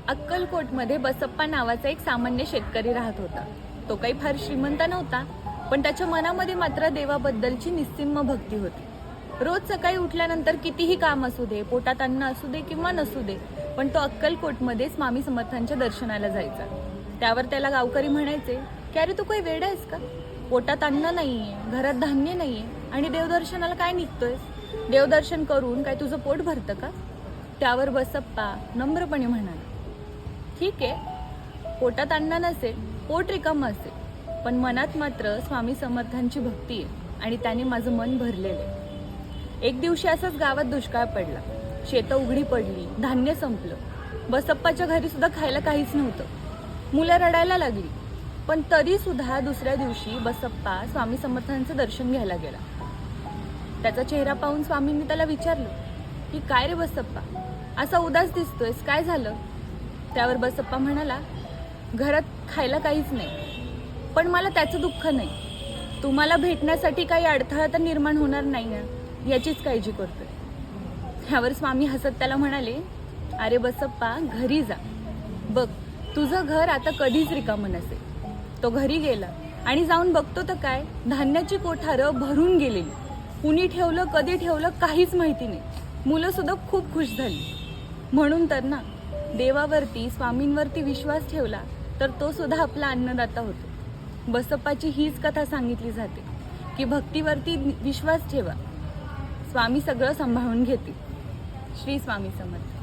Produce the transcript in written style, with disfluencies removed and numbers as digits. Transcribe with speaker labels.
Speaker 1: अक्कलकोटमध्ये बसप्पा नावाचा एक सामान्य शेतकरी राहत होता. तो काही फार श्रीमंत नव्हता, पण त्याच्या मनामध्ये मात्र देवाबद्दलची निस्सीम भक्ती होती. रोज सकाळी उठल्यानंतर कितीही काम असू दे, पोटात अन्न असू दे किंवा नसू दे, पण तो अक्कलकोटमध्ये स्वामी समर्थांच्या दर्शनाला जायचा. त्यावर त्याला गावकरी म्हणायचे की अरे तू काही वेडा आहेस का? पोटात अन्न नाहीये, घरात धान्य नाहीये आणि देवदर्शनाला काय निघतोयस? देवदर्शन करून काय तुझं पोट भरतं का? त्यावर बसप्पा नम्रपणे म्हणाला, ठीक आहे, पोटात अन्न नसेल, पोट रिकामं असेल, पण मनात मात्र स्वामी समर्थांची भक्ती आहे आणि त्याने माझं मन भरलेलं आहे. एक दिवशी असंच गावात दुष्काळ पडला. शेतं उघडी पडली, धान्य संपलं. बसप्पाच्या घरी सुद्धा खायला काहीच नव्हतं. मुलं रडायला लागली, पण तरी सुद्धा दुसऱ्या दिवशी बसप्पा स्वामी समर्थांचं दर्शन घ्यायला गेला. त्याचा चेहरा पाहून स्वामींनी त्याला विचारलं की काय रे बसप्पा, असा उदास दिसतोयस, काय झालं? त्यावर बसप्पा म्हणाला, घरात खायला काहीच नाही, पण मला त्याचं दुःख नाही. तुम्हाला भेटण्यासाठी काही अडथळा तर निर्माण होणार नाही ना, याचीच काळजी करतोय. त्यावर स्वामी हसत त्याला म्हणाले, अरे बसप्पा, घरी जा. बघ, तुझं घर आता कधीच रिकामं नसेल. तो घरी गेला आणि जाऊन बघतो तर काय, धान्याची कोठारं भरून गेलेली. कुणी ठेवलं, कधी ठेवलं, काहीच माहिती नाही. मुलं सुद्धा खूप खुश झाली. म्हणून तर ना, देवावरती, स्वामींवरती विश्वास ठेवला तर तो सुद्धा आपला अन्नदाता होतो. बसप्पाची हीच कथा सांगितली जाते की भक्तीवरती विश्वास ठेवा, स्वामी सगळं सांभाळून घेतील. श्री स्वामी समर्थ.